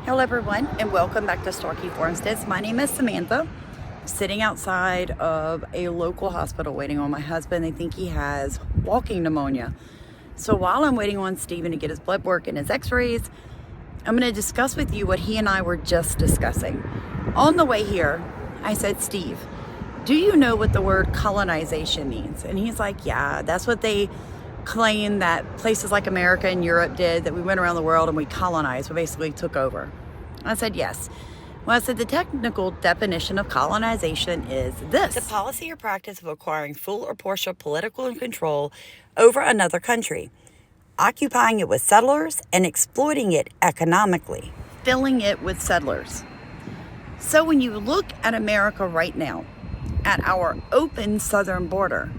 Hello everyone, and welcome back to Starkey Farmsteads. My name is Samantha. Sitting outside of a local hospital waiting on my husband. They think he has walking pneumonia. So while I'm waiting on Steven to get his blood work and his x-rays, I'm going to discuss with you what he and I were just discussing. On the way here, I said, Steve, do you know what the word colonization means? And he's like, yeah, that's what they claim that places like America and Europe did, that we went around the world and we colonized, we basically took over. I said, yes. Well, I said the technical definition of colonization is this: the policy or practice of acquiring full or partial political control over another country, occupying it with settlers and exploiting it economically, filling it with settlers. So when you look at America right now, at our open southern border,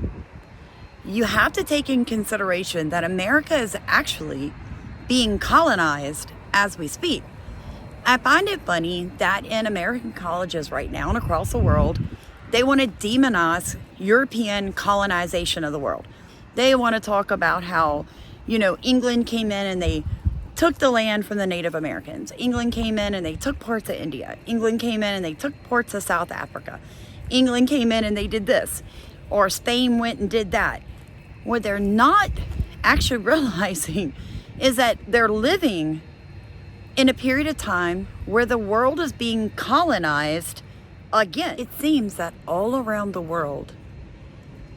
you have to take in consideration that America is actually being colonized as we speak. I find it funny that in American colleges right now and across the world, they want to demonize European colonization of the world. They want to talk about how, England came in and they took the land from the Native Americans. England came in and they took parts of India. England came in and they took parts of South Africa. England came in and they did this. Or Spain went and did that. What they're not actually realizing is that they're living in a period of time where the world is being colonized again. It seems that all around the world,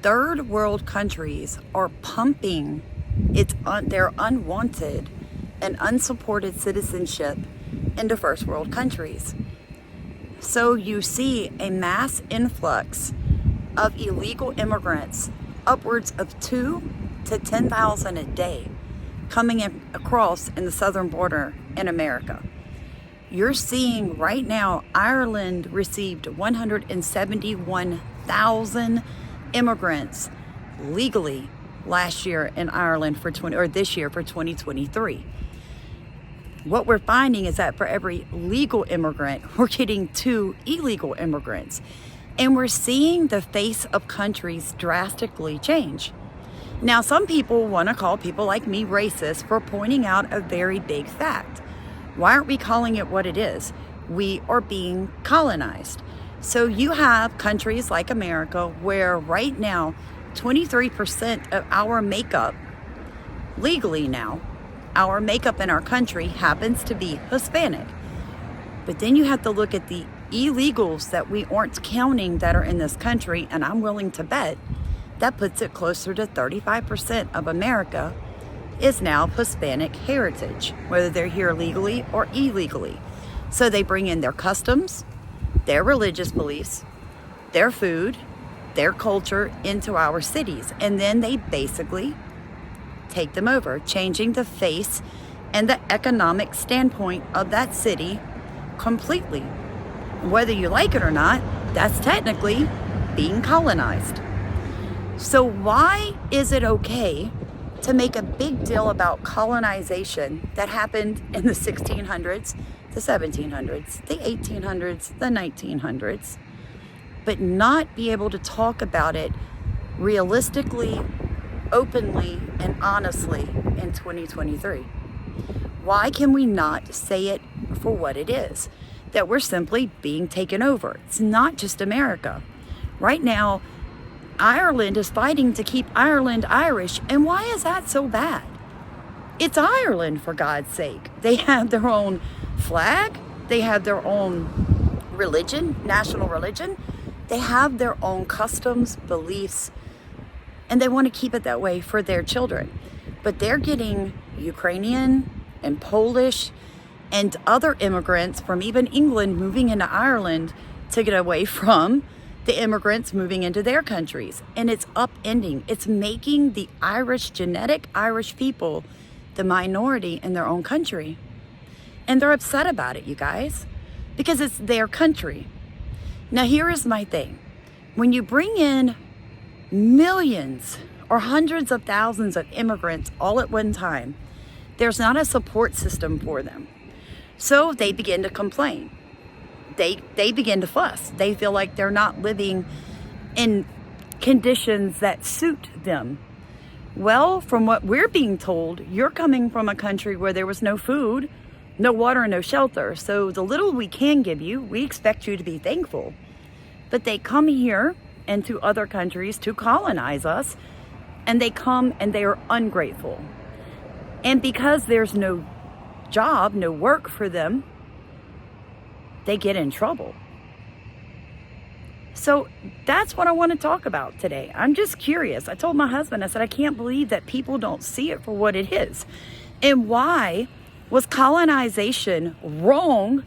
third world countries are pumping their unwanted and unsupported citizenship into first world countries. So you see a mass influx of illegal immigrants, upwards of 2,000 to 10,000 a day, coming across in the southern border in America. You're seeing right now, Ireland received 171,000 immigrants legally last year in Ireland this year for 2023. What we're finding is that for every legal immigrant, we're getting 2 illegal immigrants. And we're seeing the face of countries drastically change. Now, some people want to call people like me racist for pointing out a very big fact. Why aren't we calling it what it is? We are being colonized. So you have countries like America where right now, 23% of our makeup, legally now, our makeup in our country happens to be Hispanic. But then you have to look at the illegals that we aren't counting that are in this country, and I'm willing to bet that puts it closer to 35% of America is now Hispanic heritage, whether they're here legally or illegally. So they bring in their customs, their religious beliefs, their food, their culture into our cities, and then they basically take them over, changing the face and the economic standpoint of that city completely. Whether you like it or not, that's technically being colonized. So why is it okay to make a big deal about colonization that happened in the 1600s, the 1700s, the 1800s, the 1900s, but not be able to talk about it realistically, openly, and honestly in 2023? Why can we not say it for what it is? That we're simply being taken over. It's not just America. Right now, Ireland is fighting to keep Ireland Irish. And why is that so bad? It's Ireland, for God's sake. They have their own flag. They have their own religion, national religion. They have their own customs, beliefs, and they want to keep it that way for their children. But they're getting Ukrainian and Polish and other immigrants from even England moving into Ireland to get away from the immigrants moving into their countries. And it's upending. It's making the genetic Irish people the minority in their own country. And they're upset about it, you guys, because it's their country. Now, here is my thing. When you bring in millions or hundreds of thousands of immigrants all at one time, there's not a support system for them. So they begin to complain. They begin to fuss. They feel like they're not living in conditions that suit them. Well, from what we're being told, you're coming from a country where there was no food, no water and no shelter. So the little we can give you, we expect you to be thankful. But they come here and to other countries to colonize us, and they come and they are ungrateful. And because there's no job, no work for them, they get in trouble. So that's what I want to talk about today. I'm just curious. I told my husband, I said, I can't believe that people don't see it for what it is. And why was colonization wrong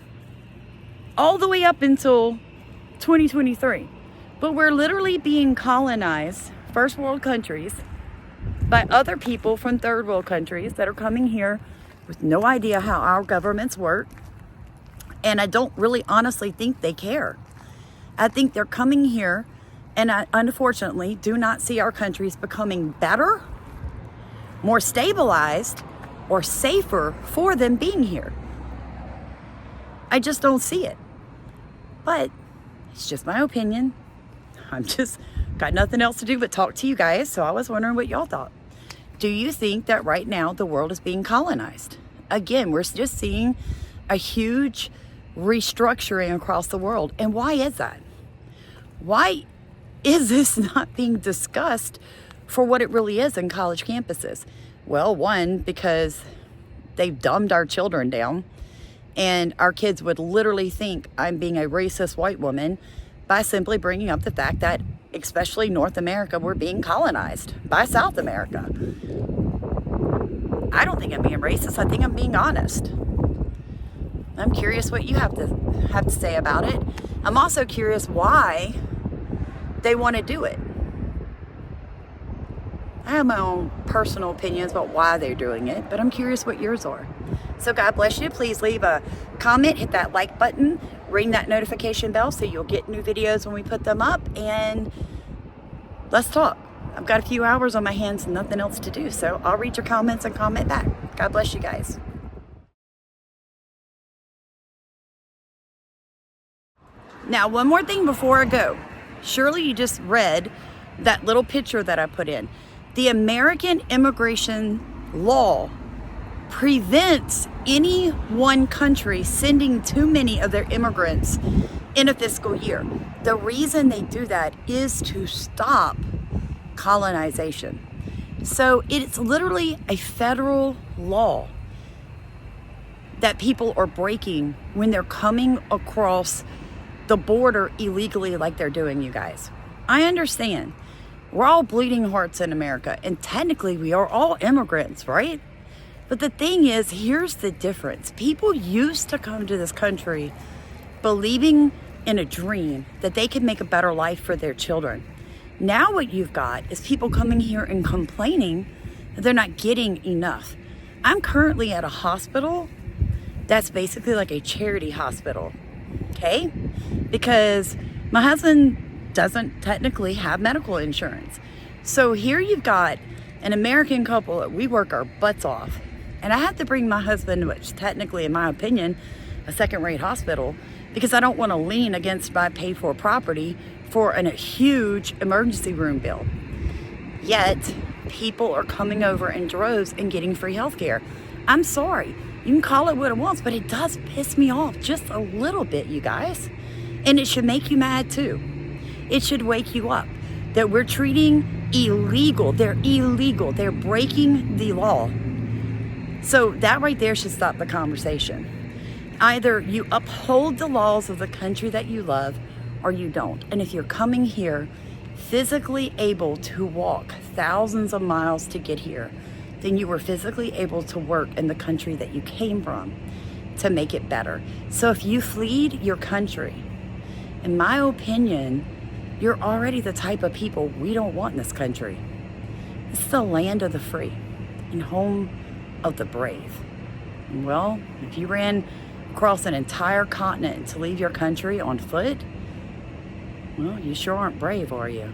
all the way up until 2023? But we're literally being colonized, first world countries, by other people from third world countries that are coming here with no idea how our governments work. And I don't really honestly think they care. I think they're coming here and I unfortunately do not see our countries becoming better, more stabilized, or safer for them being here. I just don't see it. But it's just my opinion. I'm just got nothing else to do but talk to you guys, so I was wondering what y'all thought. Do you think that right now the world is being colonized? Again, we're just seeing a huge restructuring across the world. And why is that? Why is this not being discussed for what it really is in college campuses? Well, one, because they've dumbed our children down, and our kids would literally think I'm being a racist white woman by simply bringing up the fact that, especially North America, we're being colonized by South America. I don't think I'm being racist. I think I'm being honest. I'm curious what you have to say about it. I'm also curious why they want to do it. I have my own personal opinions about why they're doing it, but I'm curious what yours are. So God bless you. Please leave a comment, hit that like button, ring that notification bell so you'll get new videos when we put them up, and let's talk. I've got a few hours on my hands and nothing else to do, so I'll read your comments and comment back. God bless you guys. Now, one more thing before I go. Surely you just read that little picture that I put in. The American immigration law prevents any one country sending too many of their immigrants in a fiscal year. The reason they do that is to stop colonization. So it's literally a federal law that people are breaking when they're coming across the border illegally like they're doing, you guys. I understand. We're all bleeding hearts in America, and technically we are all immigrants, right? But the thing is, here's the difference. People used to come to this country believing in a dream that they could make a better life for their children. Now what you've got is people coming here and complaining that they're not getting enough. I'm currently at a hospital that's basically like a charity hospital, okay? Because my husband doesn't technically have medical insurance. So here you've got an American couple that we work our butts off. And I have to bring my husband, which technically, in my opinion, a second-rate hospital, because I don't want to lean against my paid-for property for a huge emergency room bill. Yet, people are coming over in droves and getting free health care. I'm sorry. You can call it what it wants, but it does piss me off just a little bit, you guys. And it should make you mad, too. It should wake you up that we're treating illegal. They're illegal. They're breaking the law. So that right there should stop the conversation. Either you uphold the laws of the country that you love or you don't. And if you're coming here physically able to walk thousands of miles to get here, then you were physically able to work in the country that you came from to make it better. So if you fled your country, in my opinion, you're already the type of people we don't want in this country. This is the land of the free and home of the brave. Well, if you ran across an entire continent to leave your country on foot, well, you sure aren't brave, are you?